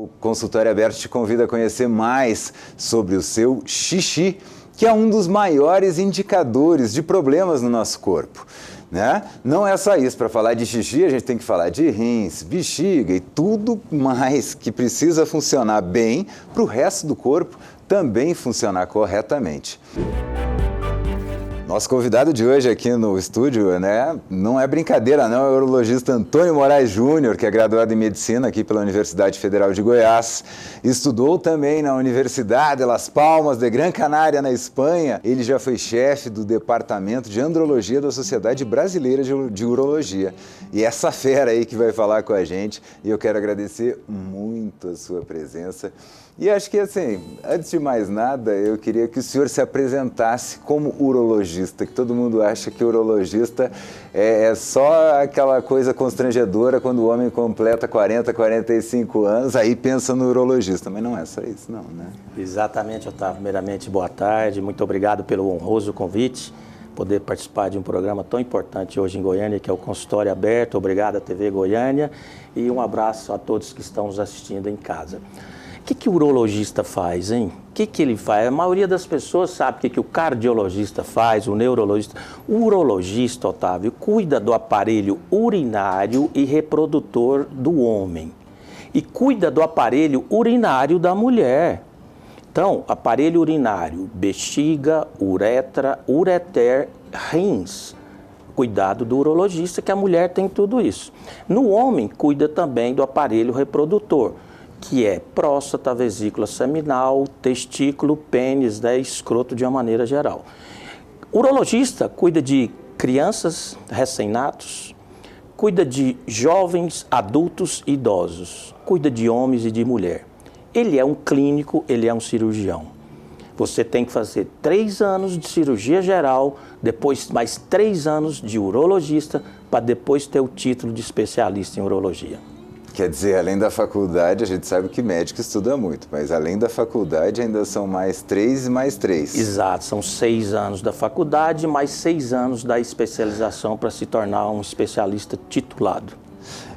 O Consultório Aberto te convida a conhecer mais sobre o seu xixi, que é um dos maiores indicadores de problemas no nosso corpo, né? Não é só isso, para falar de xixi a gente tem que falar de rins, bexiga e tudo mais que precisa funcionar bem para o resto do corpo também funcionar corretamente. Nosso convidado de hoje aqui no estúdio, né, não é brincadeira não, é o urologista Antônio Moraes Júnior, que é graduado em Medicina aqui pela Universidade Federal de Goiás. Estudou também na Universidade de Las Palmas de Gran Canária, na Espanha. Ele já foi chefe do Departamento de Andrologia da Sociedade Brasileira de Urologia. E essa fera aí que vai falar com a gente, e eu quero agradecer muito a sua presença. E acho que, assim, antes de mais nada, eu queria que o senhor se apresentasse como urologista, que todo mundo acha que urologista é só aquela coisa constrangedora quando o homem completa 40, 45 anos, aí pensa no urologista, mas não é só isso, não, né? Exatamente, Otávio. Primeiramente, boa tarde, muito obrigado pelo honroso convite, poder participar de um programa tão importante hoje em Goiânia, que é o Consultório Aberto. Obrigado à TV Goiânia e um abraço a todos que estão nos assistindo em casa. O que o urologista faz, hein? O que ele faz? A maioria das pessoas sabe o que o cardiologista faz, o neurologista. O urologista, Otávio, cuida do aparelho urinário e reprodutor do homem. E cuida do aparelho urinário da mulher. Então, aparelho urinário, bexiga, uretra, ureter, rins. Cuidado do urologista, que a mulher tem tudo isso. No homem, cuida também do aparelho reprodutor, que é próstata, vesícula seminal, testículo, pênis, escroto de uma maneira geral. O urologista cuida de crianças, recém-natos, cuida de jovens, adultos e idosos, cuida de homens e de mulher. Ele é um clínico, ele é um cirurgião. Você tem que fazer 3 anos de cirurgia geral, depois mais 3 anos de urologista, para depois ter o título de especialista em urologia. Quer dizer, além da faculdade, a gente sabe que médico estuda muito, mas além da faculdade ainda são mais 3 e mais 3. Exato, são 6 anos da faculdade, mais 6 anos da especialização para se tornar um especialista titulado.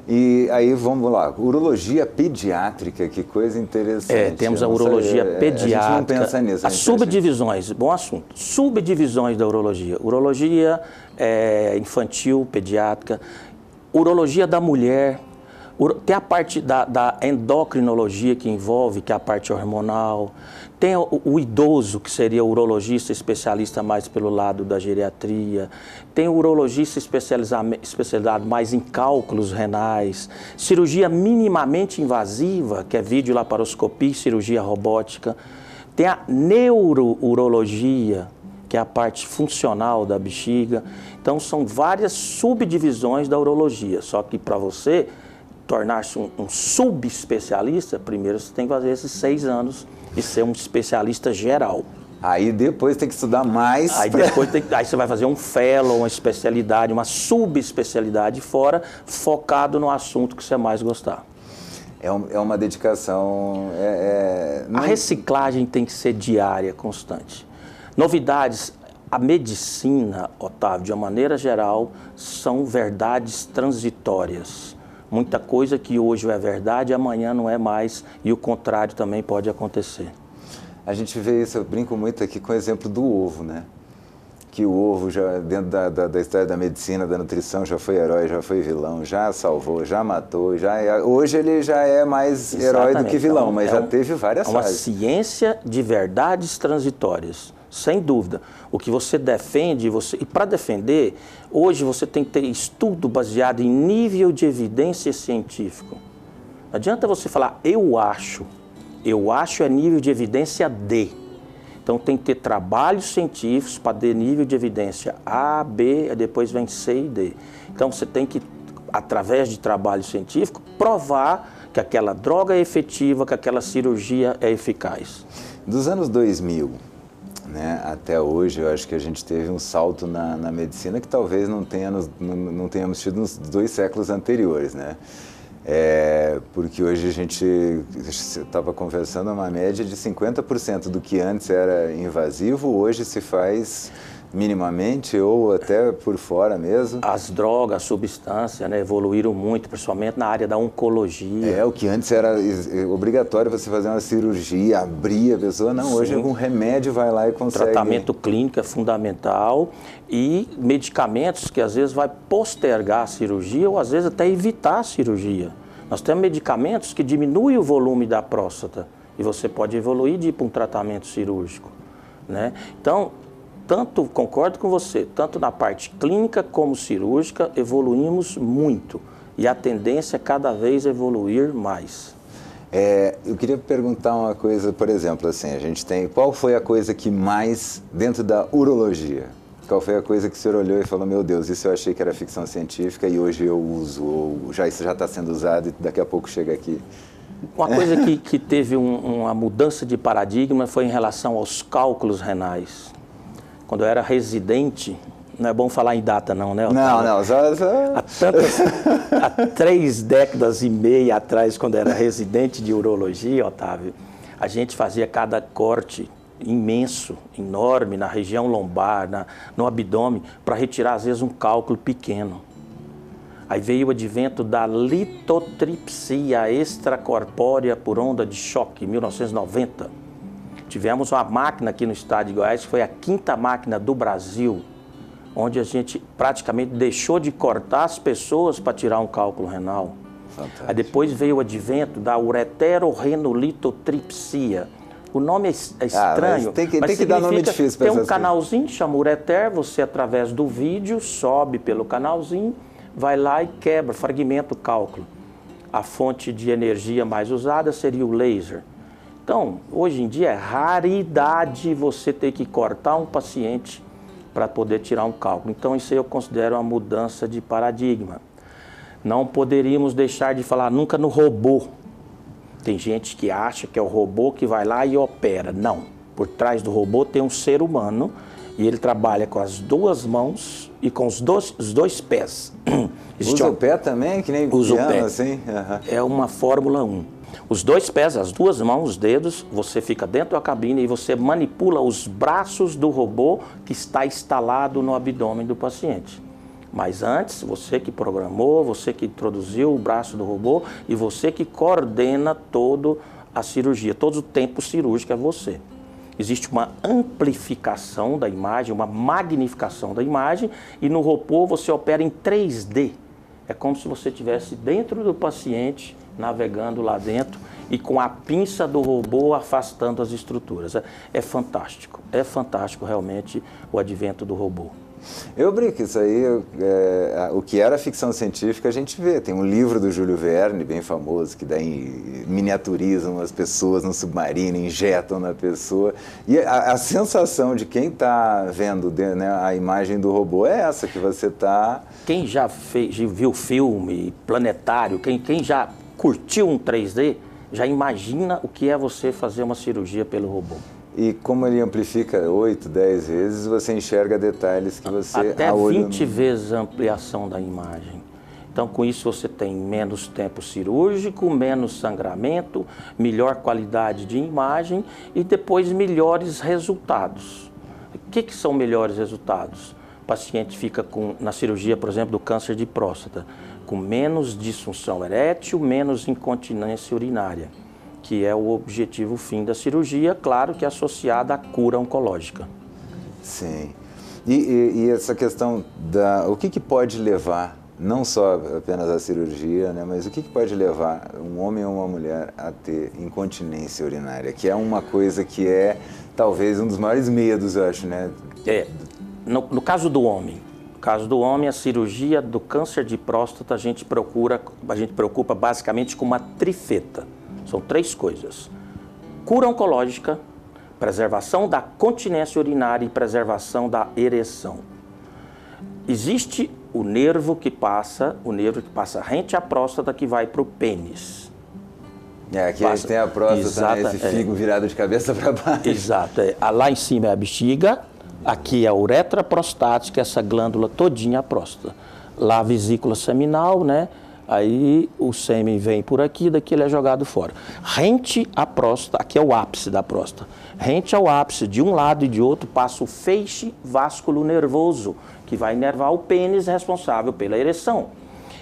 E aí, vamos lá, urologia pediátrica, que coisa interessante. Temos a urologia pediátrica. A gente não pensa nisso. As subdivisões, bom assunto, subdivisões da urologia. Urologia infantil, pediátrica, urologia da mulher. Tem a parte da endocrinologia que envolve, que é a parte hormonal. Tem o idoso, que seria o urologista especialista mais pelo lado da geriatria. Tem o urologista especializado mais em cálculos renais. Cirurgia minimamente invasiva, que é videolaparoscopia e cirurgia robótica. Tem a neurourologia, que é a parte funcional da bexiga. Então, são várias subdivisões da urologia. Só que para você tornar-se um subespecialista, primeiro você tem que fazer esses 6 anos e ser um especialista geral. Aí depois tem que estudar mais. Aí você vai fazer um fellow, uma especialidade, uma subespecialidade fora, focado no assunto que você mais gostar. É uma dedicação... A reciclagem tem que ser diária, constante. Novidades. A medicina, Otávio, de uma maneira geral, são verdades transitórias. Muita coisa que hoje é verdade, amanhã não é mais, e o contrário também pode acontecer. A gente vê isso, eu brinco muito aqui com o exemplo do ovo, né? Que o ovo, já dentro da história da medicina, da nutrição, já foi herói, já foi vilão, já salvou, já matou, hoje ele já é mais herói do que vilão, então, mas já teve várias fases. É uma ciência de verdades transitórias. Sem dúvida. O que você defende, e para defender, hoje você tem que ter estudo baseado em nível de evidência científico. Não adianta você falar, eu acho. Eu acho é nível de evidência D. Então tem que ter trabalhos científicos para ter nível de evidência A, B, depois vem C e D. Então você tem que, através de trabalho científico, provar que aquela droga é efetiva, que aquela cirurgia é eficaz. Dos anos 2000... né, até hoje, eu acho que a gente teve um salto na medicina que talvez não tenhamos tido nos 2 séculos anteriores, né? Porque hoje a gente estava conversando uma média de 50% do que antes era invasivo, hoje se faz minimamente ou até por fora mesmo? As drogas, a substância, né, evoluíram muito, principalmente na área da oncologia. O que antes era obrigatório você fazer uma cirurgia, abrir a pessoa, não, hoje com remédio vai lá e consegue. Tratamento clínico é fundamental e medicamentos que às vezes vai postergar a cirurgia ou às vezes até evitar a cirurgia. Nós temos medicamentos que diminuem o volume da próstata e você pode evoluir de ir para um tratamento cirúrgico, né? Então, concordo com você, tanto na parte clínica como cirúrgica, evoluímos muito. E a tendência é cada vez evoluir mais. Eu queria perguntar uma coisa, por exemplo, assim, a gente tem... Qual foi a coisa que mais, dentro da urologia, qual foi a coisa que o senhor olhou e falou, meu Deus, isso eu achei que era ficção científica e hoje eu uso, ou isso já está sendo usado e daqui a pouco chega aqui? Uma coisa que teve uma mudança de paradigma foi em relação aos cálculos renais. Quando eu era residente, não é bom falar em data não, né, Otávio? Não, Há 3 décadas e meia atrás, quando eu era residente de urologia, Otávio, a gente fazia cada corte imenso, enorme, na região lombar, no abdômen, para retirar, às vezes, um cálculo pequeno. Aí veio o advento da litotripsia extracorpórea por onda de choque, em 1990. Tivemos uma máquina aqui no estado de Goiás, que foi a 5ª máquina do Brasil, onde a gente praticamente deixou de cortar as pessoas para tirar um cálculo renal. Fantástico. Aí depois veio o advento da ureterorenolitotripsia. O nome é estranho, mas tem que dar nome difícil para tem um essas canalzinho, chama ureter, você através do vídeo sobe pelo canalzinho, vai lá e quebra, fragmenta o cálculo. A fonte de energia mais usada seria o laser. Então, hoje em dia é raridade você ter que cortar um paciente para poder tirar um cálculo. Então, isso eu considero uma mudança de paradigma. Não poderíamos deixar de falar nunca no robô. Tem gente que acha que é o robô que vai lá e opera. Não. Por trás do robô tem um ser humano e ele trabalha com as 2 mãos e com os dois pés. Usa o pé também? Que nem usa piano, o pé. Assim? Uhum. É uma Fórmula 1. Os 2 pés, as 2 mãos, os dedos, você fica dentro da cabine e você manipula os braços do robô que está instalado no abdômen do paciente. Mas antes, você que programou, você que introduziu o braço do robô e você que coordena toda a cirurgia, todo o tempo cirúrgico é você. Existe uma amplificação da imagem, uma magnificação da imagem e no robô você opera em 3D. É como se você estivesse dentro do paciente, navegando lá dentro e com a pinça do robô afastando as estruturas. É fantástico realmente o advento do robô. Eu brinco, isso aí, o que era ficção científica a gente vê. Tem um livro do Júlio Verne, bem famoso, que daí miniaturizam as pessoas no submarino, injetam na pessoa. E a sensação de quem está vendo, né, a imagem do robô é essa, que você está... Quem já viu filme, planetário, quem já curtiu um 3D, já imagina o que é você fazer uma cirurgia pelo robô. E como ele amplifica 8, 10 vezes, você enxerga detalhes que você... Até 20 vezes a ampliação da imagem. Então, com isso, você tem menos tempo cirúrgico, menos sangramento, melhor qualidade de imagem e depois melhores resultados. O que são melhores resultados? O paciente fica na cirurgia, por exemplo, do câncer de próstata, com menos disfunção erétil, menos incontinência urinária, que é o objetivo fim da cirurgia, claro que associada à cura oncológica. Sim. E essa questão o que pode levar, não só apenas a cirurgia, né, mas o que pode levar um homem ou uma mulher a ter incontinência urinária, que é uma coisa que é talvez um dos maiores medos, eu acho, né? No caso do homem, a cirurgia do câncer de próstata, a gente preocupa basicamente com uma trifeta. São 3 coisas: cura oncológica, preservação da continência urinária e preservação da ereção. Existe o nervo que passa rente à próstata, que vai para o pênis. Aqui a gente tem a próstata, né, esse figo virado de cabeça para baixo. Exato. Lá em cima é a bexiga, aqui é a uretra prostática, essa glândula todinha a próstata. Lá a vesícula seminal, né? Aí o sêmen vem por aqui, daqui ele é jogado fora. Rente à próstata, aqui é o ápice da próstata. Rente ao ápice, de um lado e de outro, passa o feixe vasculo nervoso, que vai inervar o pênis responsável pela ereção.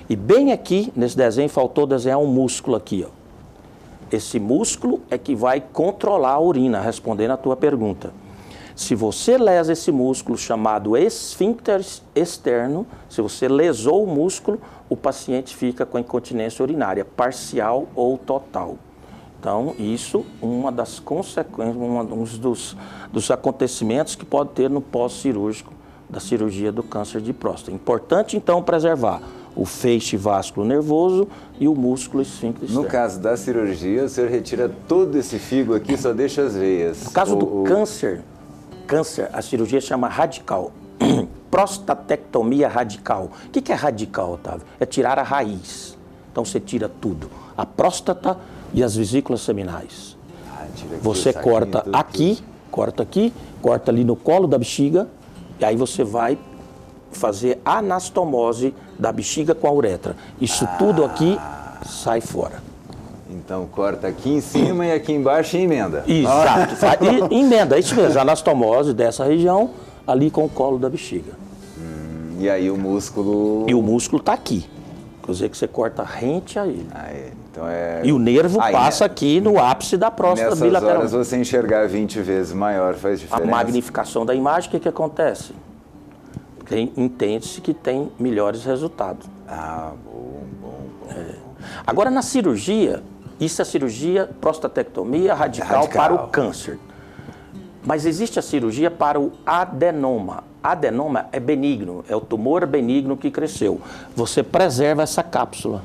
E bem aqui, nesse desenho, faltou desenhar um músculo aqui, ó. Esse músculo é que vai controlar a urina, respondendo à tua pergunta. Se você lesa esse músculo chamado esfíncter externo, se você lesou o músculo, o paciente fica com incontinência urinária, parcial ou total. Então, isso uma das consequências, um dos acontecimentos que pode ter no pós-cirúrgico da cirurgia do câncer de próstata. Importante, então, preservar o feixe vasculo nervoso e o músculo esfíncter externo. No caso da cirurgia, o senhor retira todo esse figo aqui, só deixa as veias. No caso do câncer, a cirurgia chama radical. Prostatectomia radical. O que é radical, Otávio? É tirar a raiz. Então você tira tudo. A próstata e as vesículas seminais. Você corta aqui, corta ali no colo da bexiga, e aí você vai fazer anastomose da bexiga com a uretra. Isso tudo aqui sai fora. Então corta aqui em cima e aqui embaixo e emenda. Exato. E emenda, é isso mesmo. Anastomose dessa região, ali com o colo da bexiga. E aí o músculo... E o músculo está aqui. Quer dizer que você corta rente a ele. Então E o nervo passa aqui no ápice da próstata bilateral. Nessas horas você enxergar 20 vezes maior faz diferença. A magnificação da imagem, o que acontece? Entende-se que tem melhores resultados. Bom. Agora, na cirurgia, isso é cirurgia prostatectomia radical para o câncer. Mas existe a cirurgia para o adenoma. Adenoma é benigno, é o tumor benigno que cresceu. Você preserva essa cápsula.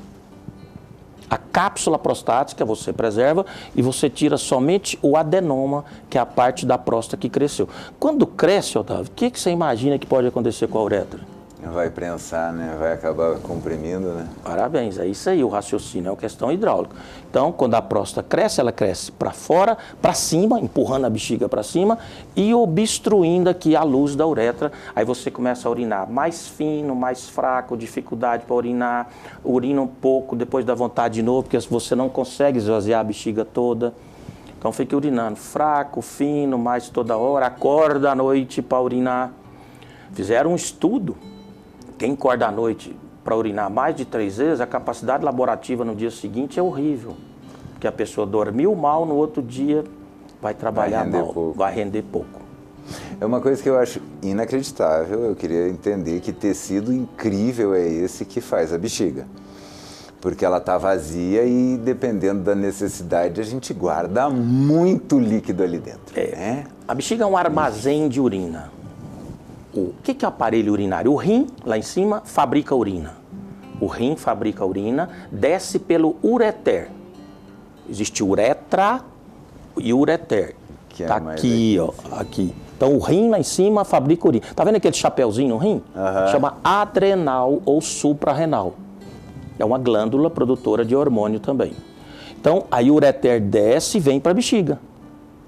A cápsula prostática você preserva e você tira somente o adenoma, que é a parte da próstata que cresceu. Quando cresce, Otávio, o que você imagina que pode acontecer com a uretra? Vai prensar, né? Vai acabar comprimindo, né? Parabéns, é isso aí, o raciocínio é uma questão hidráulica. Então, quando a próstata cresce, ela cresce para fora, para cima, empurrando a bexiga para cima e obstruindo aqui a luz da uretra. Aí você começa a urinar mais fino, mais fraco, dificuldade para urinar, urina um pouco, depois dá vontade de novo, porque você não consegue esvaziar a bexiga toda. Então, fica urinando fraco, fino, mais toda hora, acorda à noite para urinar. Fizeram um estudo. Quem acorda à noite para urinar mais de 3 vezes, a capacidade laborativa no dia seguinte é horrível. Porque a pessoa dormiu mal, no outro dia vai trabalhar mal, vai render pouco. É uma coisa que eu acho inacreditável, eu queria entender que tecido incrível é esse que faz a bexiga. Porque ela está vazia e, dependendo da necessidade, a gente guarda muito líquido ali dentro. Né? A bexiga é um armazém de urina. O que é o aparelho urinário? O rim, lá em cima, fabrica urina. O rim fabrica urina, desce pelo ureter. Existe uretra e ureter. Está aqui, ó, aqui. Então, o rim lá em cima fabrica urina. Tá vendo aquele chapeuzinho no rim? Chama adrenal ou suprarrenal. É uma glândula produtora de hormônio também. Então, aí o ureter desce e vem para a bexiga.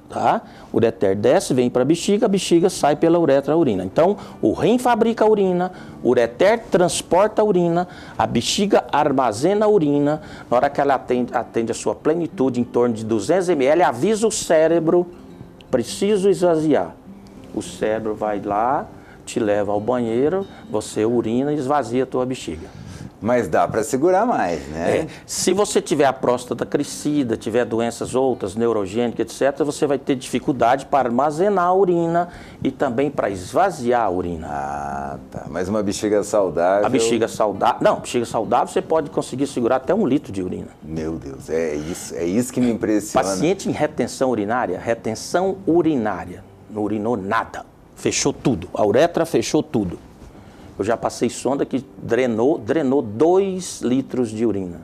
Tá? O ureter desce, vem para a bexiga sai pela uretra a urina. Então, o rim fabrica a urina, o ureter transporta a urina, a bexiga armazena a urina. Na hora que ela atende a sua plenitude, em torno de 200 ml, avisa o cérebro, preciso esvaziar. O cérebro vai lá, te leva ao banheiro, você urina e esvazia a tua bexiga. Mas dá para segurar mais, né? Se você tiver a próstata crescida, tiver doenças outras, neurogênicas, etc., você vai ter dificuldade para armazenar a urina e também para esvaziar a urina. Tá. Mas uma bexiga saudável... A bexiga saudável... Não, bexiga saudável você pode conseguir segurar até 1 litro de urina. Meu Deus, é isso que me impressiona. Paciente em retenção urinária, não urinou nada. Fechou tudo. A uretra fechou tudo. Eu já passei sonda que drenou 2 litros de urina.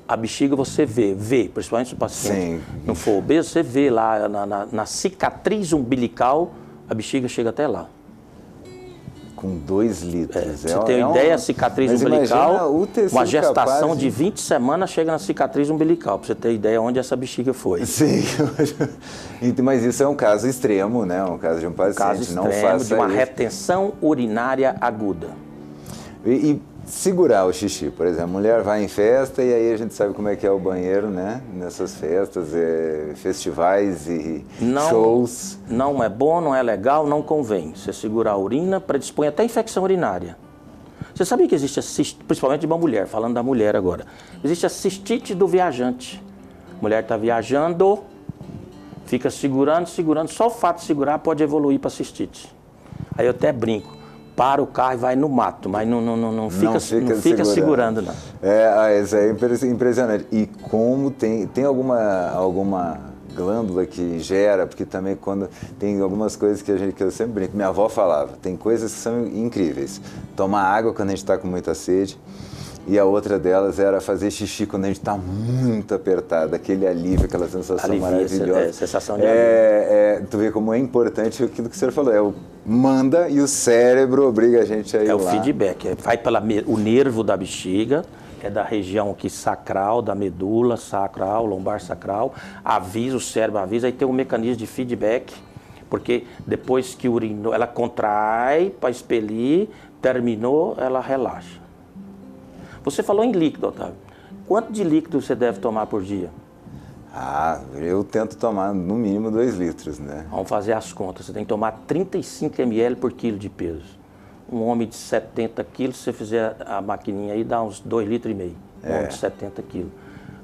A bexiga você vê, principalmente se o paciente não for obeso, você vê lá na cicatriz umbilical, a bexiga chega até lá. Com 2 litros. Você tem uma ideia, a cicatriz umbilical, uma gestação de 20 semanas chega na cicatriz umbilical, para você ter ideia onde essa bexiga foi. Sim, mas isso é um caso extremo, né? Um caso de um paciente. Caso extremo de uma retenção urinária aguda. E segurar o xixi, por exemplo, a mulher vai em festa e aí a gente sabe como é que é o banheiro, né? Nessas festas, festivais e shows. Não é bom, não é legal, não convém. Você segurar a urina predispõe até infecção urinária. Você sabia que existe a cistite, principalmente de uma mulher, falando da mulher agora, existe a cistite do viajante. A mulher está viajando, fica segurando, só o fato de segurar pode evoluir para cistite. Aí eu até brinco. Para o carro e vai no mato, mas não fica segurando, não. Isso é impressionante. E como tem alguma glândula que gera, porque também quando tem algumas coisas que eu sempre brinco, minha avó falava, tem coisas que são incríveis. Tomar água quando a gente está com muita sede, e a outra delas era fazer xixi quando a gente está muito apertado, aquele alívio, aquela sensação maravilhosa. Sensação de alívio. Tu vê como é importante aquilo que o senhor falou, manda e o cérebro obriga a gente a ir lá. É o feedback, vai o nervo da bexiga, é da região aqui sacral, da medula sacral, lombar sacral, o cérebro avisa, aí tem um mecanismo de feedback, porque depois que urinou, ela contrai para expelir, terminou, ela relaxa. Você falou em líquido, Otávio. Quanto de líquido você deve tomar por dia? Eu tento tomar no mínimo 2 litros, né? Vamos fazer as contas. Você tem que tomar 35 ml por quilo de peso. Um homem de 70 quilos, se você fizer a maquininha aí, dá uns 2,5 litros. Um homem de 70 quilos.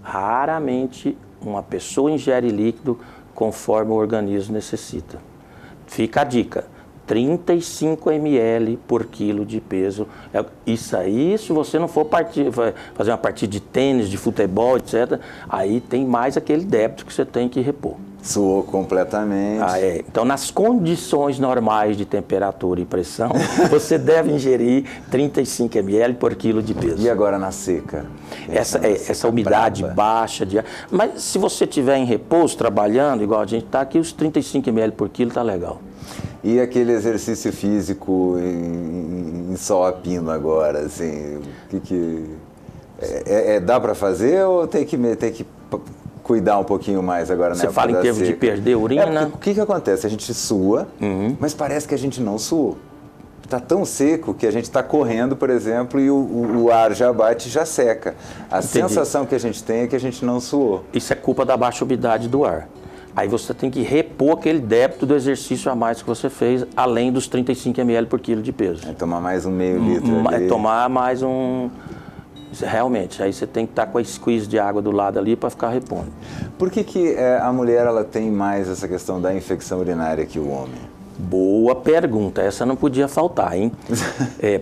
Raramente uma pessoa ingere líquido conforme o organismo necessita. Fica a dica. 35 ml por quilo de peso. Isso aí, se você não for fazer uma partida de tênis, de futebol, etc., aí tem mais aquele débito que você tem que repor. Suou completamente. Então, nas condições normais de temperatura e pressão, você deve ingerir 35 ml por quilo de peso. E agora na seca? Essa umidade baixa de ar. Mas se você estiver em repouso, trabalhando, igual a gente está aqui, os 35 ml por quilo está legal. E aquele exercício físico em sol a pino agora, assim, dá para fazer ou tem que cuidar um pouquinho mais agora, né? Você fala em termos de perder urina? O que acontece? A gente sua, mas parece que a gente não suou. Está tão seco que a gente está correndo, por exemplo, e o ar já bate e já seca. A sensação que a gente tem é que a gente não suou. Isso é culpa da baixa umidade do ar. Aí você tem que repor aquele débito do exercício a mais que você fez, além dos 35 ml por quilo de peso. Tomar mais um meio litro ali. Tomar mais um... Realmente, aí você tem que estar com a squeeze de água do lado ali para ficar repondo. Por que a mulher ela tem mais essa questão da infecção urinária que o homem? Boa pergunta, essa não podia faltar, hein?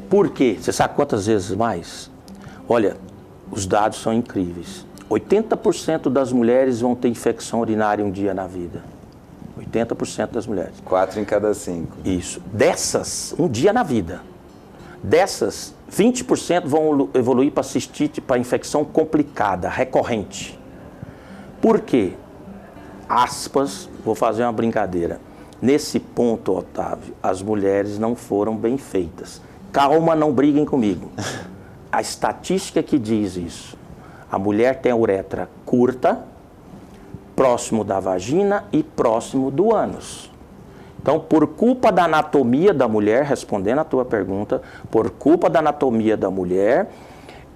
Por quê? Você sabe quantas vezes mais? Olha, os dados são incríveis. 80% das mulheres vão ter infecção urinária um dia na vida. 80% das mulheres. 4 em cada 5. Isso. Dessas, um dia na vida. Dessas, 20% vão evoluir para cistite, para infecção complicada, recorrente. Por quê? Aspas, vou fazer uma brincadeira. Nesse ponto, Otávio, as mulheres não foram bem feitas. Calma, não briguem comigo. A estatística que diz isso. A mulher tem a uretra curta, próximo da vagina e próximo do ânus. Então, por culpa da anatomia da mulher, respondendo a tua pergunta, por culpa da anatomia da mulher,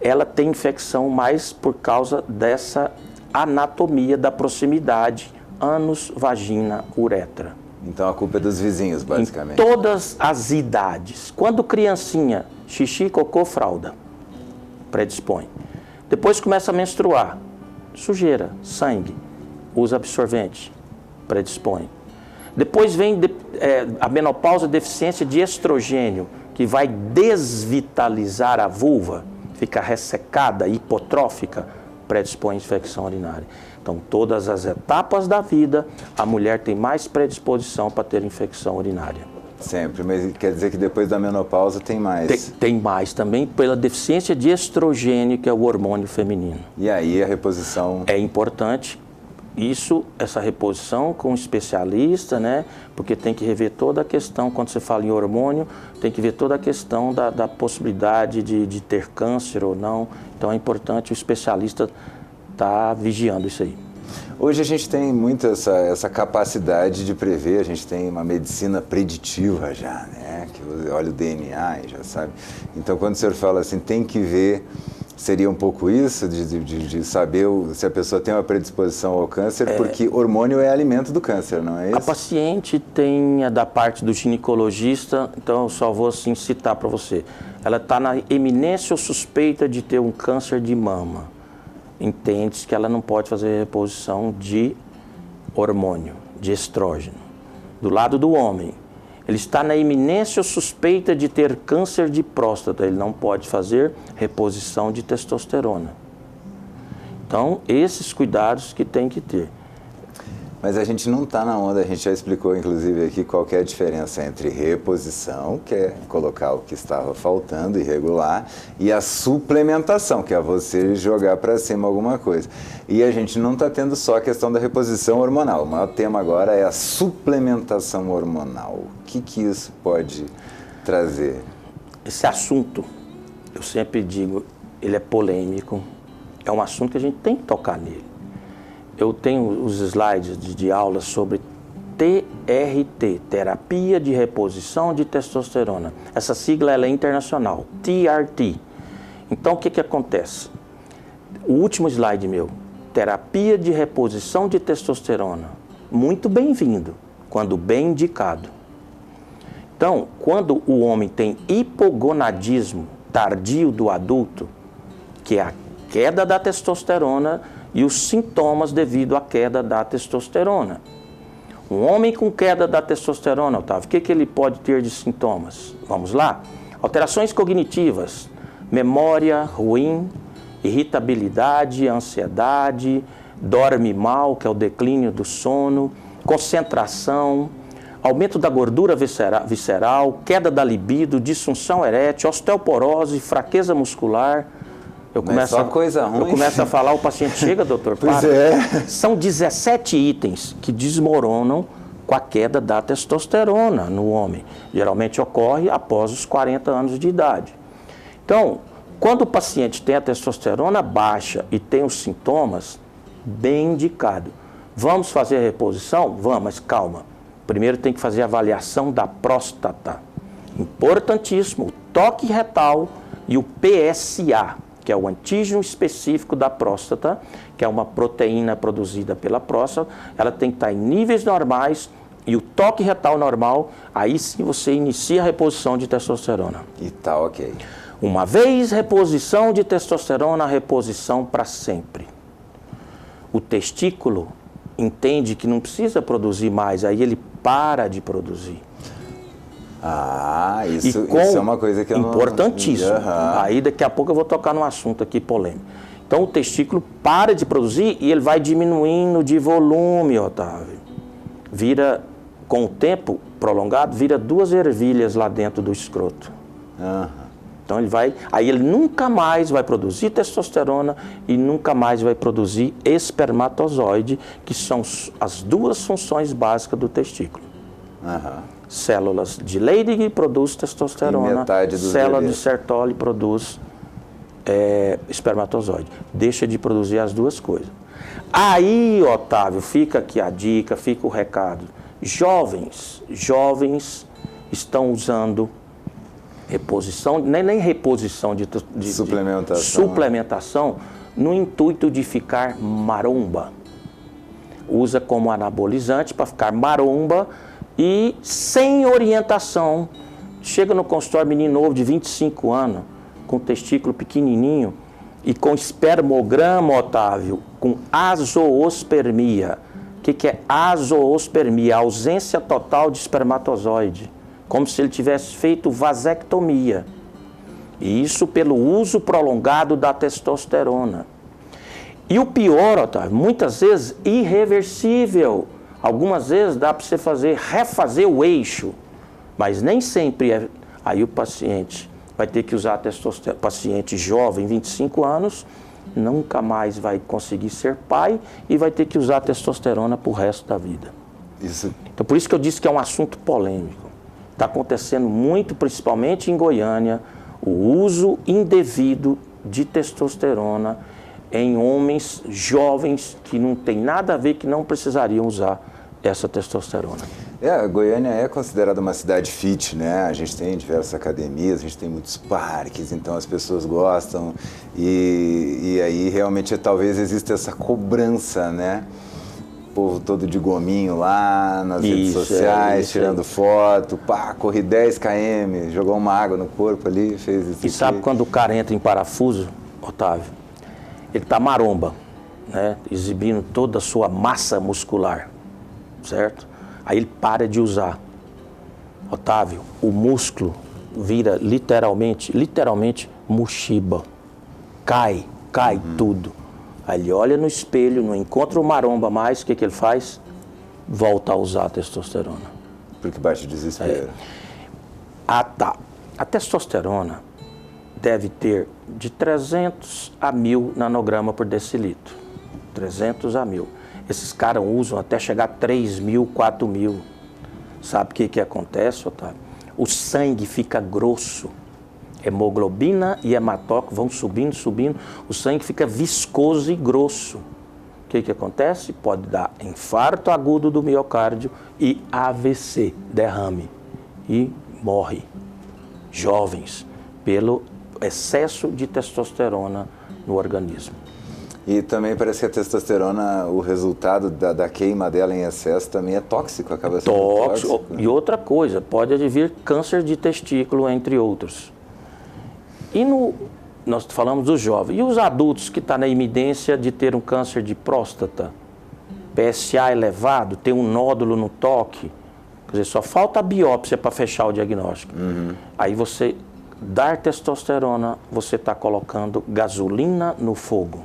ela tem infecção mais por causa dessa anatomia da proximidade, ânus, vagina, uretra. Então a culpa é dos vizinhos, basicamente. Em todas as idades. Quando criancinha, xixi, cocô, fralda, predispõe. Depois começa a menstruar, sujeira, sangue, usa absorvente, predispõe. Depois vem a menopausa, deficiência de estrogênio, que vai desvitalizar a vulva, fica ressecada, hipotrófica, predispõe à infecção urinária. Então, todas as etapas da vida, a mulher tem mais predisposição para ter infecção urinária. Sempre, mas quer dizer que depois da menopausa tem mais? Tem mais também pela deficiência de estrogênio, que é o hormônio feminino. E aí a reposição? É importante. Essa reposição com um especialista, né? Porque tem que rever toda a questão, quando você fala em hormônio, tem que ver toda a questão da possibilidade de ter câncer ou não. Então é importante o especialista estar vigiando isso aí. Hoje a gente tem muito essa capacidade de prever, a gente tem uma medicina preditiva já, né? Que você olha o DNA e já sabe. Então, quando o senhor fala assim, tem que ver, seria um pouco isso, de saber se a pessoa tem uma predisposição ao câncer, porque hormônio é alimento do câncer, não é isso? A paciente tem, da parte do ginecologista, então eu só vou assim citar para você, ela está na eminência ou suspeita de ter um câncer de mama. Entende-se que ela não pode fazer reposição de hormônio, de estrógeno. Do lado do homem, ele está na iminência ou suspeita de ter câncer de próstata, ele não pode fazer reposição de testosterona. Então, esses cuidados que tem que ter. Mas a gente não está na onda, a gente já explicou inclusive aqui qual que é a diferença entre reposição, que é colocar o que estava faltando e regular, e a suplementação, que é você jogar para cima alguma coisa. E a gente não está tendo só a questão da reposição hormonal, o maior tema agora é a suplementação hormonal. O que isso pode trazer? Esse assunto, eu sempre digo, ele é polêmico, é um assunto que a gente tem que tocar nele. Eu tenho os slides de aula sobre TRT, Terapia de Reposição de Testosterona. Essa sigla ela é internacional, TRT. Então, o que acontece? O último slide meu, Terapia de Reposição de Testosterona. Muito bem-vindo, quando bem indicado. Então, quando o homem tem hipogonadismo tardio do adulto, que é a queda da testosterona, e os sintomas devido à queda da testosterona. Um homem com queda da testosterona, Otávio, o que ele pode ter de sintomas? Vamos lá? Alterações cognitivas, memória ruim, irritabilidade, ansiedade, dorme mal, que é o declínio do sono, concentração, aumento da gordura visceral, queda da libido, disfunção erétil, osteoporose, fraqueza muscular. Só coisa ruim. Eu começo a falar, o paciente chega, doutor, pois para. É. São 17 itens que desmoronam com a queda da testosterona no homem. Geralmente ocorre após os 40 anos de idade. Então, quando o paciente tem a testosterona baixa e tem os sintomas, bem indicado. Vamos fazer a reposição? Vamos, mas calma. Primeiro tem que fazer a avaliação da próstata. Importantíssimo, o toque retal e o PSA, que é o antígeno específico da próstata, que é uma proteína produzida pela próstata, ela tem que estar em níveis normais e o toque retal normal, aí sim você inicia a reposição de testosterona. E tá ok. Uma vez reposição de testosterona, reposição para sempre. O testículo entende que não precisa produzir mais, aí ele para de produzir. Ah, isso é uma coisa que eu importantíssimo. Aí daqui a pouco eu vou tocar num assunto aqui polêmico. Então o testículo para de produzir e ele vai diminuindo de volume, Otávio. Vira, com o tempo prolongado, vira 2 ervilhas lá dentro do escroto. Então ele nunca mais vai produzir testosterona e nunca mais vai produzir espermatozoide, que são as 2 funções básicas do testículo. Células de Leydig produz testosterona, célula de Sertoli produz espermatozoide. Deixa de produzir as 2 coisas. Aí, Otávio, fica aqui a dica, fica o recado. Jovens estão usando reposição, nem reposição de suplementação, no intuito de ficar maromba. Usa como anabolizante para ficar maromba, e sem orientação, chega no consultório menino novo de 25 anos, com testículo pequenininho e com espermograma, Otávio, com azoospermia. O que é azoospermia? A ausência total de espermatozoide, como se ele tivesse feito vasectomia. E isso pelo uso prolongado da testosterona. E o pior, Otávio, muitas vezes irreversível. Algumas vezes dá para você refazer o eixo, mas nem sempre é. Aí o paciente vai ter que usar testosterona. Paciente jovem, 25 anos, nunca mais vai conseguir ser pai e vai ter que usar testosterona para o resto da vida. Então, por isso que eu disse que é um assunto polêmico. Está acontecendo muito, principalmente em Goiânia, o uso indevido de testosterona em homens jovens que não tem nada a ver, que não precisariam usar essa testosterona. Goiânia é considerada uma cidade fit, né? A gente tem diversas academias, a gente tem muitos parques, então as pessoas gostam e aí realmente talvez exista essa cobrança, né? O povo todo de gominho lá nas redes sociais, tirando foto, corri 10 km, jogou uma água no corpo ali, fez isso. E sabe quando o cara entra em parafuso, Otávio? Ele tá maromba, né? Exibindo toda a sua massa muscular, certo? Aí ele para de usar. Otávio, o músculo vira literalmente mochiba. Cai tudo. Aí ele olha no espelho, não encontra o maromba mais, o que ele faz? Volta a usar a testosterona. Porque bate desespero. A testosterona deve ter de 300 a 1000 nanograma por decilitro. 300 a 1000. Esses caras usam até chegar a 3.000, 4.000. Sabe o que acontece, Otávio? O sangue fica grosso. Hemoglobina e hematócrito vão subindo. O sangue fica viscoso e grosso. O que acontece? Pode dar infarto agudo do miocárdio e AVC, derrame. E morre. Jovens, pelo excesso de testosterona no organismo. E também parece que a testosterona, o resultado da queima dela em excesso também é tóxico, acaba sendo tóxico. E outra coisa, pode advir câncer de testículo, entre outros. E nós falamos dos jovens. E os adultos que estão na iminência de ter um câncer de próstata, PSA elevado, ter um nódulo no toque, quer dizer, só falta a biópsia para fechar o diagnóstico. Aí você dar testosterona, você está colocando gasolina no fogo.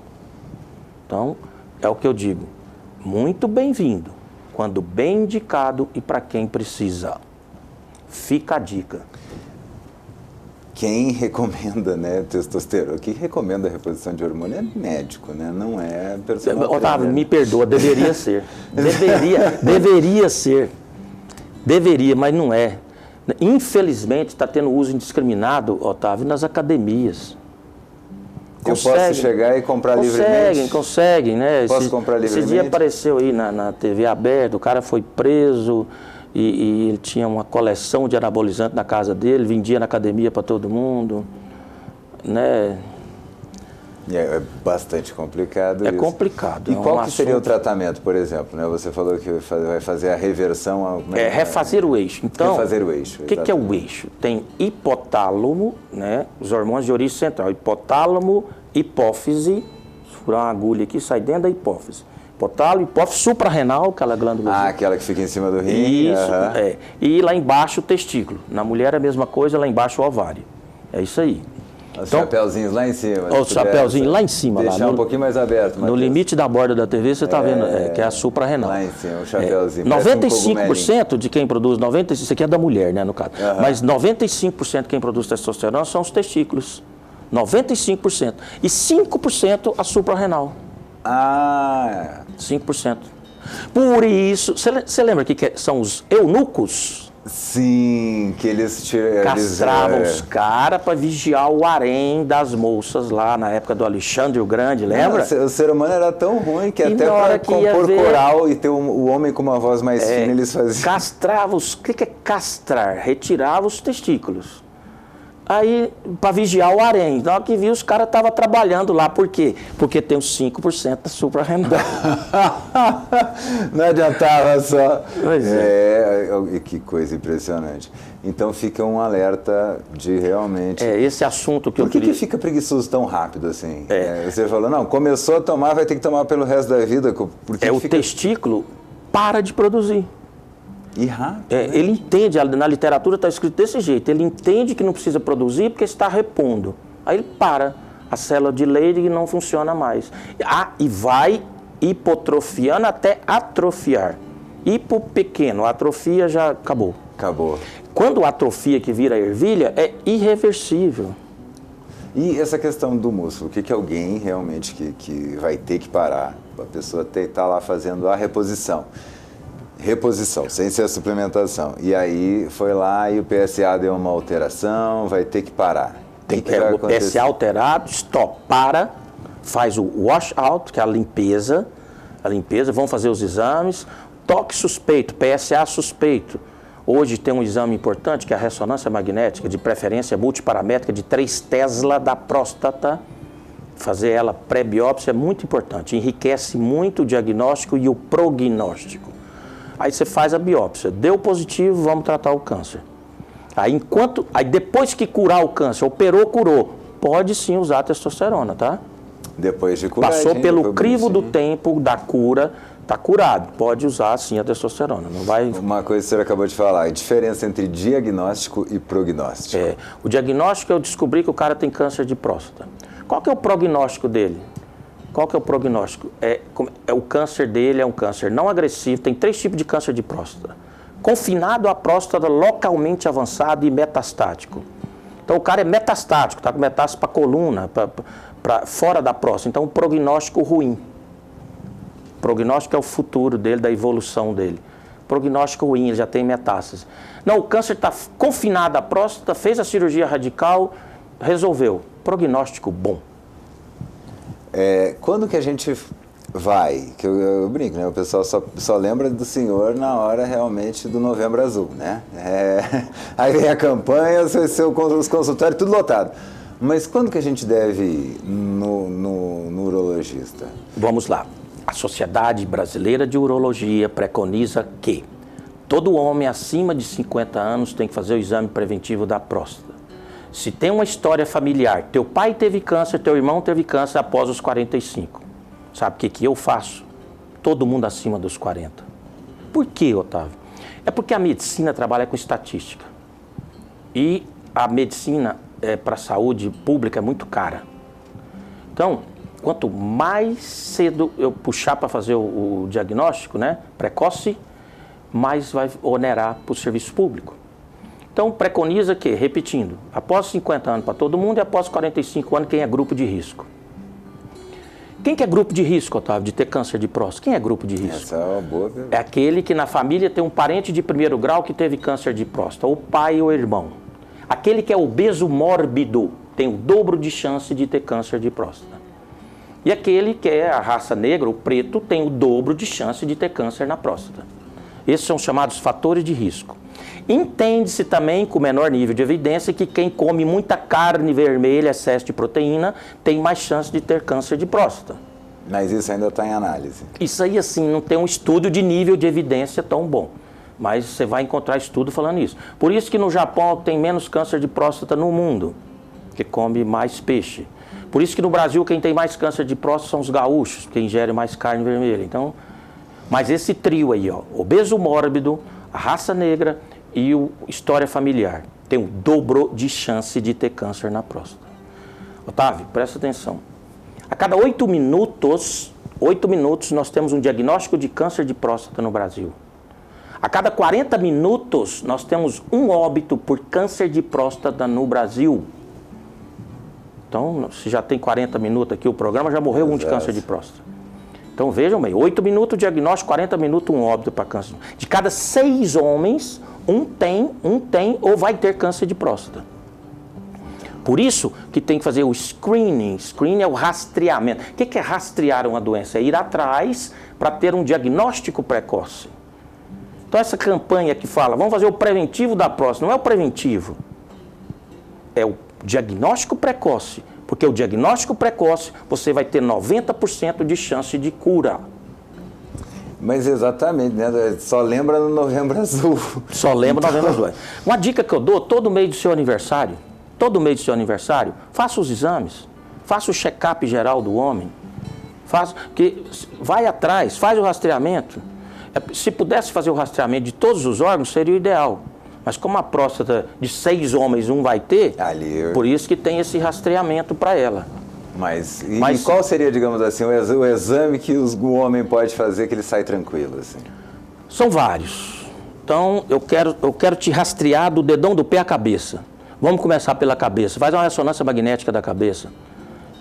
Então, é o que eu digo, muito bem-vindo, quando bem indicado e para quem precisa. Fica a dica. Quem recomenda, né, testosterona, quem recomenda a reposição de hormônio é médico, né, não é personal. Otávio, me perdoa, deveria ser. Deveria ser. Deveria, mas não é. Infelizmente, está tendo uso indiscriminado, Otávio, nas academias. Eu posso chegar e comprar livremente? Conseguem, né? Posso comprar livremente? Esse dia apareceu aí na TV aberta, o cara foi preso e ele tinha uma coleção de anabolizante na casa dele, vendia na academia para todo mundo, né? É bastante complicado isso. É complicado. E qual que seria o tratamento, por exemplo? Né? Você falou que vai fazer a reversão... refazer o eixo. Então, refazer o eixo. O que é o eixo? Tem hipotálamo, né? Os hormônios de origem central. Hipotálamo, hipófise, furar uma agulha aqui, sai dentro da hipófise. Hipotálamo, hipófise suprarrenal, aquela glândula. Aquela que fica em cima do rim. Isso, E lá embaixo o testículo. Na mulher é a mesma coisa, lá embaixo o ovário. É isso aí. Os chapéuzinhos lá em cima. Os chapéuzinhos lá em cima. Deixar um pouquinho mais aberto. No limite da borda da TV, você está vendo, que é a suprarrenal. Lá em cima, o chapéuzinho. 95% de quem produz, isso aqui é da mulher, né, no caso. Mas 95% de quem produz testosterona são os testículos. 95%. E 5% a suprarrenal. 5%. Por isso, você lembra que são os eunucos? Sim, que eles castravam os caras para vigiar o harém das moças lá na época do Alexandre o Grande, lembra? O ser humano era tão ruim que até para compor coral e ter o homem com uma voz mais fina, eles faziam. Castrava os... O que é castrar? Retirava os testículos. Aí, para vigiar o harém. Na hora que viu, os caras estavam trabalhando lá. Por quê? Porque tem os 5% da suprarrenal. Não adiantava só. Pois Que coisa impressionante. Então fica um alerta de realmente... esse assunto que Por que fica preguiçoso tão rápido assim? Você falou, não, começou a tomar, vai ter que tomar pelo resto da vida. O testículo para de produzir. E rápido. Ele entende, na literatura está escrito desse jeito, ele entende que não precisa produzir porque está repondo. Aí ele para, a célula de Leydig não funciona mais. E vai hipotrofiando até atrofiar. Hipo pequeno, a atrofia já acabou. Quando a atrofia que vira ervilha é irreversível. E essa questão do músculo, o que alguém realmente que vai ter que parar? A pessoa está lá fazendo a reposição, sem ser a suplementação. E aí foi lá e o PSA deu uma alteração, vai ter que parar. O PSA alterado, para, faz o washout, que é a limpeza, vão fazer os exames, toque suspeito, PSA suspeito. Hoje tem um exame importante, que é a ressonância magnética, de preferência multiparamétrica de 3 Tesla da próstata. Fazer ela pré-biópsia é muito importante, enriquece muito o diagnóstico e o prognóstico. Aí você faz a biópsia, deu positivo, vamos tratar o câncer. Aí depois que curar o câncer, operou, curou, pode sim usar a testosterona, tá? Depois de curar. Passou pelo crivo do tempo da cura, está curado, pode usar sim a testosterona. Não vai... Uma coisa que o senhor acabou de falar, a diferença entre diagnóstico e prognóstico. O diagnóstico eu descobri que o cara tem câncer de próstata. Qual que é o prognóstico dele? Qual que é o prognóstico? O câncer dele é um câncer não agressivo, tem 3 tipos de câncer de próstata. Confinado à próstata, localmente avançado e metastático. Então o cara é metastático, está com metástase para a coluna, para fora da próstata. Então o prognóstico ruim. O prognóstico é o futuro dele, da evolução dele. Prognóstico ruim, ele já tem metástase. Não, o câncer está confinado à próstata, fez a cirurgia radical, resolveu. Prognóstico bom. Quando que a gente vai? Que eu brinco, né? O pessoal só lembra do senhor na hora realmente do Novembro Azul, né? Aí vem a campanha, os consultórios, tudo lotado. Mas quando que a gente deve ir no urologista? Vamos lá. A Sociedade Brasileira de Urologia preconiza que todo homem acima de 50 anos tem que fazer o exame preventivo da próstata. Se tem uma história familiar, teu pai teve câncer, teu irmão teve câncer após os 45. Sabe o que eu faço? Todo mundo acima dos 40. Por quê, Otávio? É porque a medicina trabalha com estatística. E a medicina para a saúde pública é muito cara. Então, quanto mais cedo eu puxar para fazer o diagnóstico, né, precoce, mais vai onerar para o serviço público. Então, preconiza que, repetindo, após 50 anos para todo mundo e após 45 anos quem é grupo de risco. Quem que é grupo de risco, Otávio, de ter câncer de próstata? Quem é grupo de risco? Essa é uma boa pergunta. É aquele que na família tem um parente de primeiro grau que teve câncer de próstata, ou pai ou irmão. Aquele que é obeso mórbido tem o dobro de chance de ter câncer de próstata. E aquele que é a raça negra, o preto, tem o dobro de chance de ter câncer na próstata. Esses são chamados fatores de risco. Entende-se também, com menor nível de evidência, que quem come muita carne vermelha, excesso de proteína, tem mais chance de ter câncer de próstata. Mas isso ainda está em análise. Isso aí, assim, não tem um estudo de nível de evidência tão bom. Mas você vai encontrar estudo falando isso. Por isso que no Japão tem menos câncer de próstata no mundo, que come mais peixe. Por isso que no Brasil quem tem mais câncer de próstata são os gaúchos, que ingerem mais carne vermelha. Então, mas esse trio aí, ó, obeso mórbido, a raça negra e o história familiar, tem o dobro de chance de ter câncer na próstata. Otávio, presta atenção. A cada 8 minutos nós temos um diagnóstico de câncer de próstata no Brasil. A cada 40 minutos nós temos um óbito por câncer de próstata no Brasil. Então, se já tem 40 minutos aqui o programa, já morreu um de câncer de próstata. Então, vejam bem, 8 minutos diagnóstico, 40 minutos um óbito para câncer. De cada 6 homens, um tem ou vai ter câncer de próstata. Por isso que tem que fazer o screening. Screening é o rastreamento. O que é rastrear uma doença? É ir atrás para ter um diagnóstico precoce. Então, essa campanha que fala, vamos fazer o preventivo da próstata, não é o preventivo, é o diagnóstico precoce. Porque o diagnóstico precoce, você vai ter 90% de chance de cura. Mas exatamente, né? Só lembra no Novembro Azul. Só lembra no Novembro Azul. Uma dica que eu dou, todo mês do seu aniversário, faça os exames, faça o check-up geral do homem, vai atrás, faz o rastreamento. Se pudesse fazer o rastreamento de todos os órgãos, seria o ideal. Mas como a próstata de 6 homens um vai ter, por isso que tem esse rastreamento para ela. Mas qual seria, digamos assim, o exame que o homem pode fazer que ele sai tranquilo? Assim? São vários. Então, eu quero te rastrear do dedão do pé à cabeça. Vamos começar pela cabeça. Faz uma ressonância magnética da cabeça.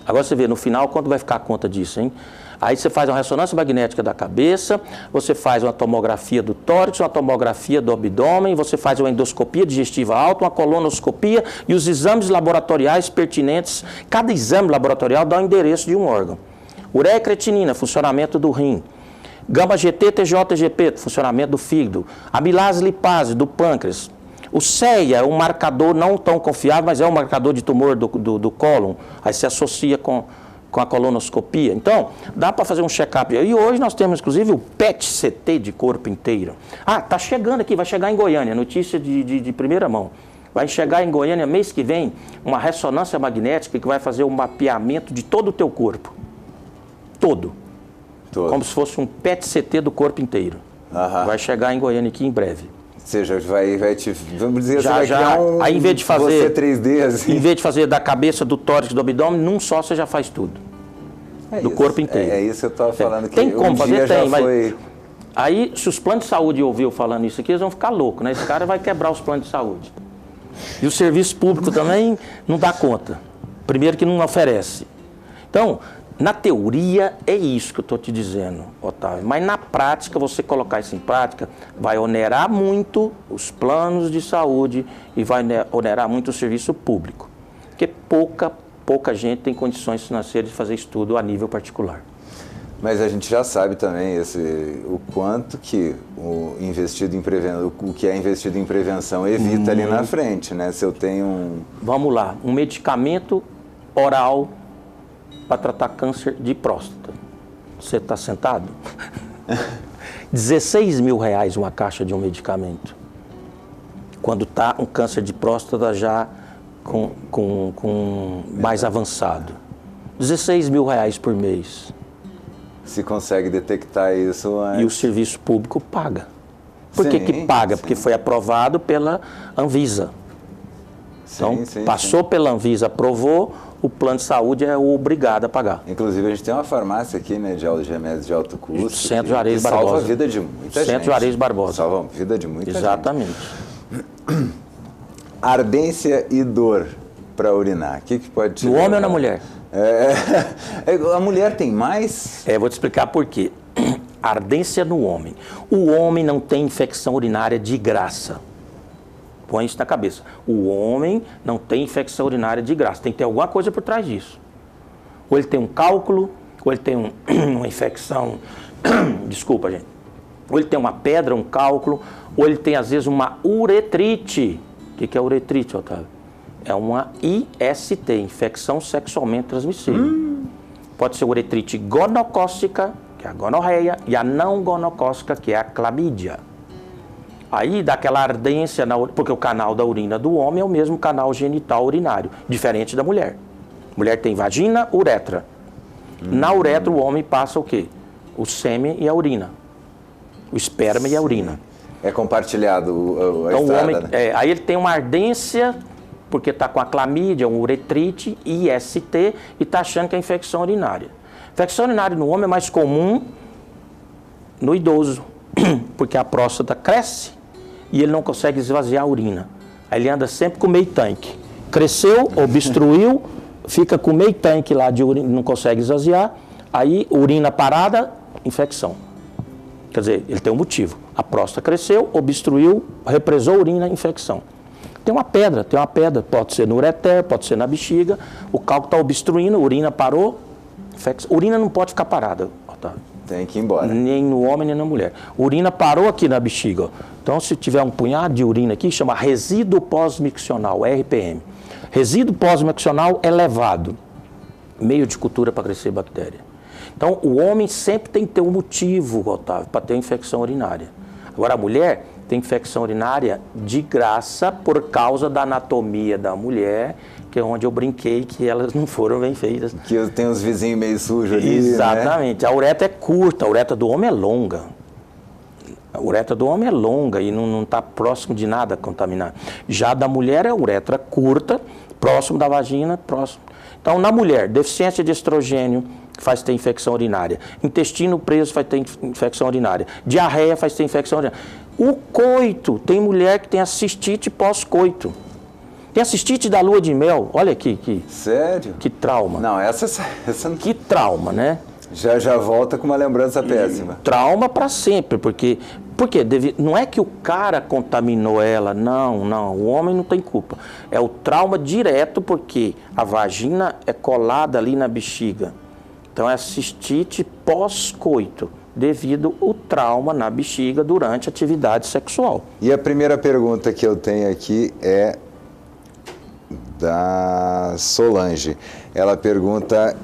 Agora você vê, no final, quanto vai ficar a conta disso, hein? Aí você faz uma ressonância magnética da cabeça, você faz uma tomografia do tórax, uma tomografia do abdômen, você faz uma endoscopia digestiva alta, uma colonoscopia e os exames laboratoriais pertinentes. Cada exame laboratorial dá o endereço de um órgão. Ureia e creatinina, funcionamento do rim. Gama-GT, TJ-TGP, funcionamento do fígado. Amilase lipase, do pâncreas. O CEA é um marcador não tão confiável, mas é um marcador de tumor do cólon. Aí se associa com a colonoscopia. Então, dá para fazer um check-up. E hoje nós temos, inclusive, o PET-CT de corpo inteiro. Ah, está chegando aqui, vai chegar em Goiânia, notícia de primeira mão. Vai chegar em Goiânia mês que vem uma ressonância magnética que vai fazer um mapeamento de todo o teu corpo. Todo. Como se fosse um PET-CT do corpo inteiro. Vai chegar em Goiânia aqui em breve. Ou seja, vai te, vamos dizer, já, você vai criar um aí, em vez de fazer, você 3D, assim. Em vez de fazer da cabeça, do tórax, do abdômen, num só você já faz tudo. Do corpo inteiro. É isso que eu estava falando. Tem como fazer? Tem, mas... Foi... Aí, se os planos de saúde ouviram falando isso aqui, eles vão ficar loucos, né? Esse cara vai quebrar os planos de saúde. E o serviço público também não dá conta. Primeiro que não oferece. Então, na teoria, é isso que eu estou te dizendo, Otávio. Mas na prática, você colocar isso em prática, vai onerar muito os planos de saúde e vai onerar muito o serviço público. Porque pouca gente tem condições financeiras de fazer estudo a nível particular. Mas a gente já sabe também o quanto que o que é investido em prevenção evita ali na frente, né? Se eu tenho Vamos lá, um medicamento oral para tratar câncer de próstata. Você está sentado? 16 mil reais uma caixa de um medicamento. Quando está um câncer de próstata já com mais avançado. 16 mil reais por mês. Se consegue detectar isso antes. E o serviço público paga. Por que paga? Sim. Porque foi aprovado pela Anvisa. Então, passou pela Anvisa, aprovou, o plano de saúde é obrigado a pagar. Inclusive, a gente tem uma farmácia aqui, né, de remédios de alto custo. Centro Juarez Barbosa. Salva a vida de muita gente. Centro Juarez Barbosa. Salva a vida de muita gente. Exatamente. Ardência e dor para urinar. O que pode te No homem ou na mulher? A mulher tem mais? Vou te explicar por quê. Ardência no homem. O homem não tem infecção urinária de graça. Põe isso na cabeça. O homem não tem infecção urinária de graça. Tem que ter alguma coisa por trás disso. Ou ele tem um cálculo, ou ele tem uma infecção... Desculpa, gente. Ou ele tem uma pedra, um cálculo, ou ele tem, às vezes, uma uretrite. O que é uretrite, Otávio? É uma IST, infecção sexualmente transmissível. Pode ser uretrite gonocócica, que é a gonorreia, e a não gonocócica, que é a clamídia. Aí dá aquela ardência, porque o canal da urina do homem é o mesmo canal genital urinário, diferente da mulher. Mulher tem vagina, uretra. Na uretra o homem passa o quê? O sêmen e a urina. O esperma e a urina. É compartilhado a então, estrada, o homem, né? aí ele tem uma ardência, porque está com a clamídia, uma uretrite, IST, e está achando que é infecção urinária. Infecção urinária no homem é mais comum no idoso, porque a próstata cresce e ele não consegue esvaziar a urina. Aí ele anda sempre com meio tanque. Cresceu, obstruiu, fica com meio tanque lá de urina, não consegue esvaziar, aí urina parada, infecção. Quer dizer, ele tem um motivo. A próstata cresceu, obstruiu, represou a urina, infecção. Tem uma pedra, pode ser no ureter, pode ser na bexiga, o cálculo está obstruindo, a urina parou, infecção. Urina não pode ficar parada, Otávio. Tem que ir embora. Nem no homem, nem na mulher. Urina parou aqui na bexiga. Ó. Então, se tiver um punhado de urina aqui, chama resíduo pós-miccional, RPM. Resíduo pós-miccional elevado. Meio de cultura para crescer bactéria. Então, o homem sempre tem que ter um motivo, Otávio, para ter infecção urinária. Agora, a mulher tem infecção urinária de graça por causa da anatomia da mulher, que é onde eu brinquei que elas não foram bem feitas. Que eu tenho os vizinhos meio sujos ali, exatamente. Né? A uretra é curta, a uretra do homem é longa. A uretra do homem é longa e não está próximo de nada contaminado. Já da mulher é a uretra curta, próximo da vagina, próximo. Então, na mulher, deficiência de estrogênio faz ter infecção urinária. Intestino preso faz ter infecção urinária. Diarreia faz ter infecção urinária. O coito, tem mulher que tem a cistite pós-coito. Tem a cistite da lua de mel, olha aqui. Sério? Que trauma. Não, essa não... Que trauma, né? Já volta com uma lembrança péssima. Trauma para sempre, porque não é que o cara contaminou ela, não, o homem não tem culpa. É o trauma direto porque a vagina é colada ali na bexiga. Então é cistite pós-coito, devido ao trauma na bexiga durante a atividade sexual. E a primeira pergunta que eu tenho aqui é da Solange. Ela pergunta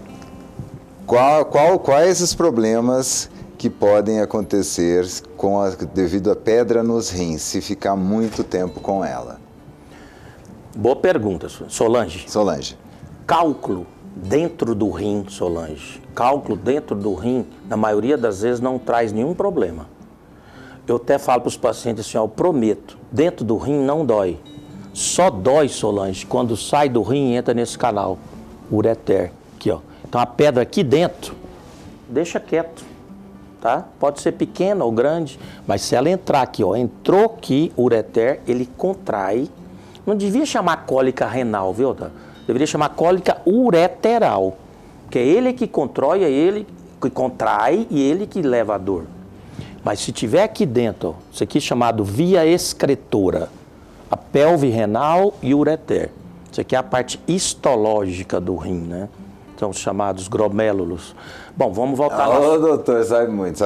quais os problemas que podem acontecer devido à pedra nos rins, se ficar muito tempo com ela. Boa pergunta, Solange. Solange. Cálculo dentro do rim, Solange. Cálculo dentro do rim, na maioria das vezes, não traz nenhum problema. Eu até falo para os pacientes assim, ó, eu prometo, dentro do rim não dói. Só dói, Solange, quando sai do rim e entra nesse canal, ureter, aqui, ó. Então a pedra aqui dentro, deixa quieto, tá? Pode ser pequena ou grande, mas se ela entrar aqui, ó, entrou aqui, ureter, ele contrai. Não devia chamar cólica renal, viu? Tá? Deveria chamar cólica ureteral, porque é ele que contrai, é ele que contrai e ele que leva a dor. Mas se tiver aqui dentro, ó, isso aqui é chamado via excretora, a pelve renal e o ureter. Isso aqui é a parte histológica do rim, né? São os chamados glomérulos. Bom, vamos voltar... Doutor, sabe muito.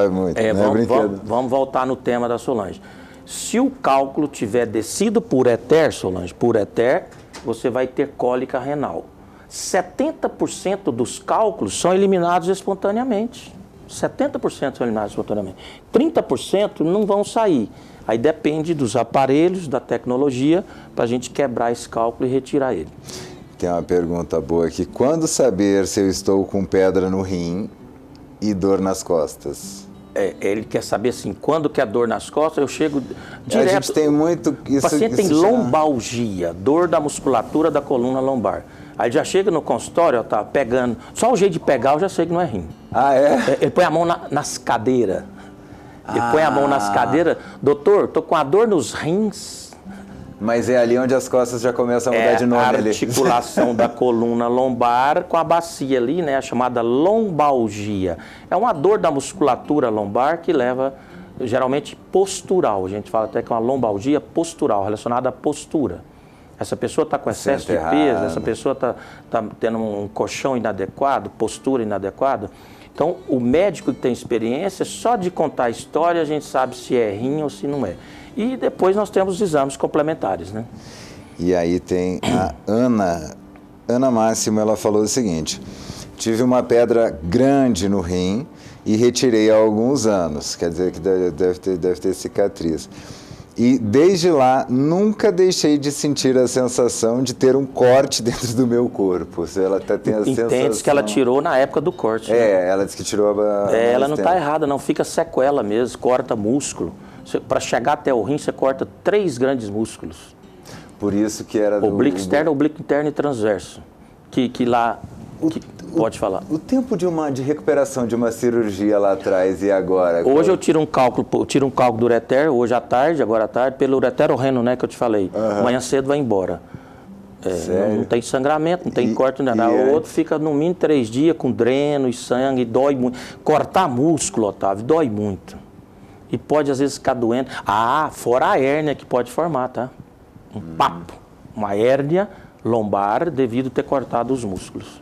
Vamos voltar no tema da Solange. Se o cálculo tiver descido por ureter, Solange, por ureter, você vai ter cólica renal. 70% dos cálculos são eliminados espontaneamente. 70% são eliminados espontaneamente. 30% não vão sair. Aí depende dos aparelhos, da tecnologia, para a gente quebrar esse cálculo e retirar ele. Tem uma pergunta boa aqui. Quando saber se eu estou com pedra no rim e dor nas costas? Ele quer saber assim, quando que é dor nas costas, eu chego direto... A gente tem muito... O paciente tem lombalgia, dor da musculatura da coluna lombar. Aí já chega no consultório, ó, tá pegando... Só o jeito de pegar eu já sei que não é rim. Ah, é? Ele põe a mão nas cadeiras. Ele põe a mão nas cadeiras. Doutor, tô com a dor nos rins. Mas é ali onde as costas já começam a mudar de nome. É a articulação da coluna lombar com a bacia ali, né? A chamada lombalgia. É uma dor da musculatura lombar que leva, geralmente, postural. A gente fala até que é uma lombalgia postural, relacionada à postura. Essa pessoa está com excesso de peso, essa pessoa está tendo um colchão inadequado, postura inadequada. Então, o médico que tem experiência, só de contar a história, a gente sabe se é rim ou se não é. E depois nós temos os exames complementares, né? E aí tem a Ana Máximo, ela falou o seguinte: tive uma pedra grande no rim e retirei há alguns anos, quer dizer que deve ter cicatriz. E desde lá, nunca deixei de sentir a sensação de ter um corte dentro do meu corpo. Ela até tem a sensação... Entende que ela tirou na época do corte. Né? Ela disse que tirou ela não está errada, não. Fica sequela mesmo, corta músculo. Para chegar até o rim, você corta 3 grandes músculos. Por isso que era... Oblíquo externo, oblíquo interno e transverso. Que lá... pode falar. O tempo de recuperação de uma cirurgia lá atrás e agora? Hoje eu tiro um cálculo do ureter, hoje à tarde, agora à tarde, pelo ureterorreno, né, que eu te falei. Amanhã cedo vai embora. Não tem sangramento, não tem corte, nada. O outro fica no mínimo 3 dias com dreno e sangue, dói muito. Cortar músculo, Otávio, dói muito. E pode às vezes ficar doendo. Fora a hérnia que pode formar, tá? Papo. Uma hérnia lombar devido a ter cortado os músculos.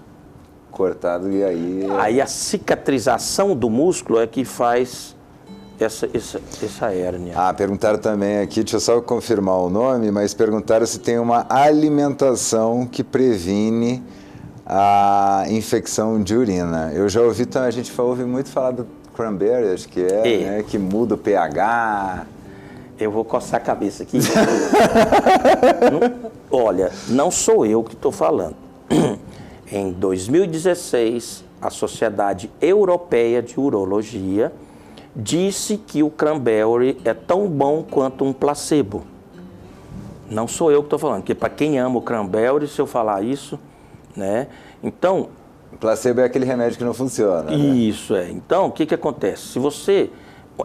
Cortado e aí... Aí cicatrização do músculo é que faz essa hérnia. Perguntaram também aqui, deixa eu só confirmar o nome, mas perguntaram se tem uma alimentação que previne a infecção de urina. Eu já ouvi, a gente ouve muito falar do cranberry, acho que né, que muda o pH. Eu vou coçar a cabeça aqui. Olha, não sou eu que estou falando. Em 2016, a Sociedade Europeia de Urologia disse que o cranberry é tão bom quanto um placebo. Não sou eu que estou falando, porque para quem ama o cranberry, se eu falar isso, né? Então... Placebo é aquele remédio que não funciona, né? Isso é. Então, o que acontece?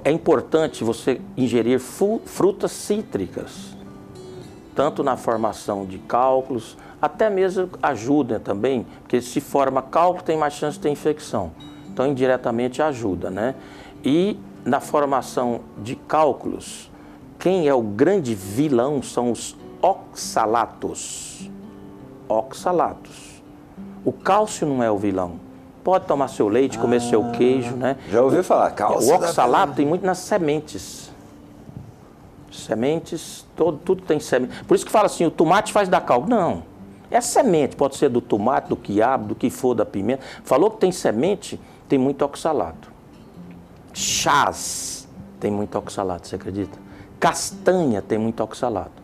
É importante você ingerir frutas cítricas. tanto na formação de cálculos, até mesmo ajuda também, porque se forma cálculo tem mais chance de ter infecção. Então, indiretamente ajuda, né? E na formação de cálculos, quem é o grande vilão são os oxalatos. Oxalatos. O cálcio não é o vilão. Pode tomar seu leite, comer seu queijo, né? Já ouviu falar, cálcio. O oxalato tem muito nas sementes. Sementes, tudo tem semente. Por isso que fala assim, o tomate faz dar cálculo. Não. É semente, pode ser do tomate, do quiabo, do que for, da pimenta. Falou que tem semente, tem muito oxalato. Chás tem muito oxalato, você acredita? Castanha tem muito oxalato.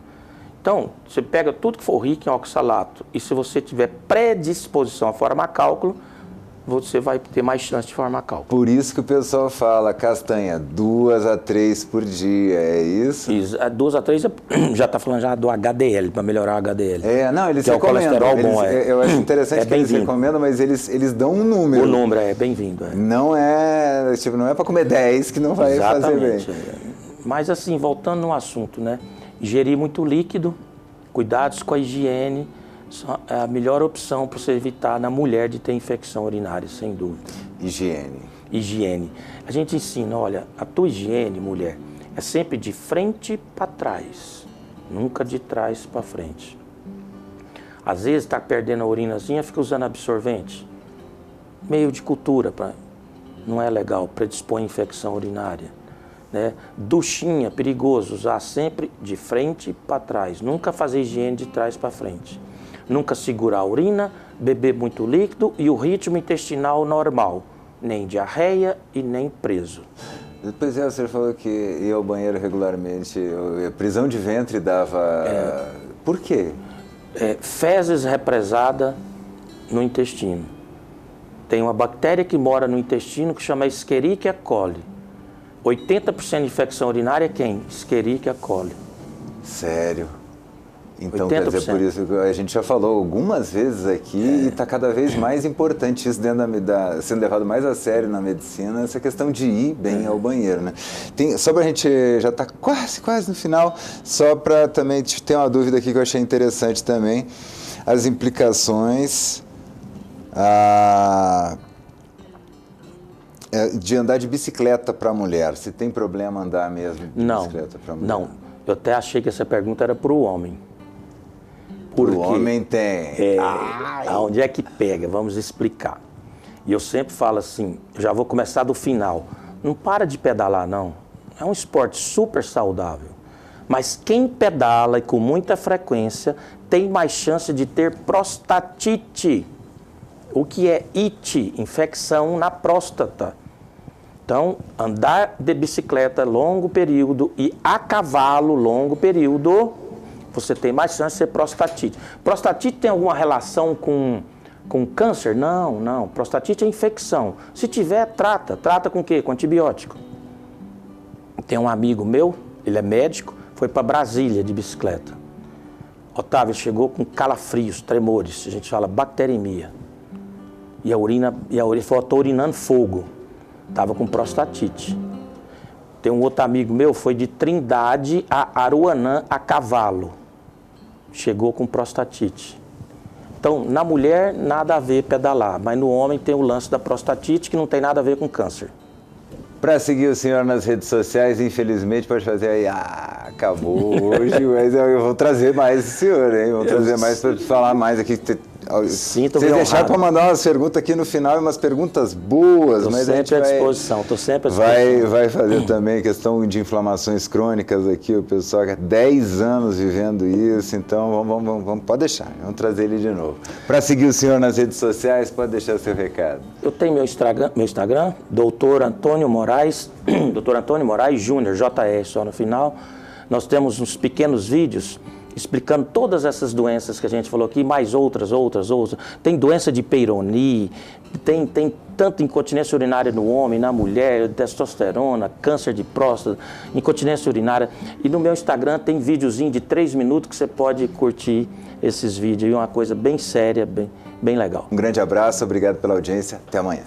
Então, você pega tudo que for rico em oxalato e se você tiver predisposição a formar cálculo, você vai ter mais chance de formar cálculo. Por isso que o pessoal fala castanha 2 a 3 por dia, é isso? Isso, 2 a 3 já está falando já do HDL, para melhorar o HDL. Não, eles que recomendam. É o colesterol bom, eu acho interessante que eles recomendam, mas eles dão um número. O número é bem-vindo. Não é, não é para comer 10 que não vai fazer bem. Mas assim, voltando no assunto, né? Ingerir muito líquido, cuidados com a higiene, é a melhor opção para você evitar na mulher de ter infecção urinária, sem dúvida. Higiene. A gente ensina, olha, a tua higiene, mulher, é sempre de frente para trás, nunca de trás para frente. Às vezes está perdendo a urinazinha, fica usando absorvente. Meio de cultura, não é legal, predispõe infecção urinária. Né? Duchinha, perigoso, usar sempre de frente para trás, nunca fazer higiene de trás para frente. Nunca segurar a urina, beber muito líquido e o ritmo intestinal normal, nem diarreia e nem preso. Pois é, você falou que ia ao banheiro regularmente, prisão de ventre dava... Por quê? Fezes represada no intestino. Tem uma bactéria que mora no intestino que chama Escherichia coli. 80% de infecção urinária é quem? Escherichia coli. Sério? Então, 80%. quer dizer, por isso que a gente já falou algumas vezes aqui e está cada vez mais importante isso dentro sendo levado mais a sério na medicina, essa questão de ir bem ao banheiro, né? Só para a gente, já está quase no final, só para também ter uma dúvida aqui que eu achei interessante também, as implicações de andar de bicicleta para a mulher. Se tem problema andar mesmo de bicicleta para a mulher? Não, eu até achei que essa pergunta era para o homem. O homem tem. Aonde é que pega? Vamos explicar. E eu sempre falo assim, já vou começar do final. Não para de pedalar, não. É um esporte super saudável. Mas quem pedala e com muita frequência tem mais chance de ter prostatite. O que é IT? Infecção na próstata. Então, andar de bicicleta longo período e a cavalo longo período, você tem mais chance de ser prostatite. Prostatite tem alguma relação com câncer? Não. Prostatite é infecção. Se tiver, trata com o quê? Com antibiótico. Tem um amigo meu, ele é médico, foi para Brasília de bicicleta. Otávio chegou com calafrios, tremores, a gente fala bacteremia. E a urina falou, estou urinando fogo. Estava com prostatite. Tem um outro amigo meu, foi de Trindade a Aruanã a cavalo. Chegou com prostatite. Então, na mulher, nada a ver pedalar, mas no homem tem o lance da prostatite, que não tem nada a ver com câncer. Para seguir o senhor nas redes sociais, infelizmente, pode fazer aí, acabou hoje, mas eu vou trazer mais o senhor, hein? Vou trazer mais para falar mais aqui. Sim, tô Vocês deixaram para mandar umas perguntas aqui no final, umas perguntas boas, tô mas sempre à disposição, estou sempre à disposição. Vai fazer também questão de inflamações crônicas aqui, o pessoal que há 10 anos vivendo isso, então vamos, pode deixar, vamos trazer ele de novo. Para seguir o senhor nas redes sociais, pode deixar o seu recado. Eu tenho meu Instagram, Dr. Antônio Moraes, Dr. Antônio Moraes Júnior, JR só no final. Nós temos uns pequenos vídeos explicando todas essas doenças que a gente falou aqui, mais outras. Tem doença de Peyronie, tem tanto incontinência urinária no homem, na mulher, testosterona, câncer de próstata, incontinência urinária. E no meu Instagram tem videozinho de 3 minutos que você pode curtir esses vídeos. E uma coisa bem séria, bem legal. Um grande abraço, obrigado pela audiência. Até amanhã.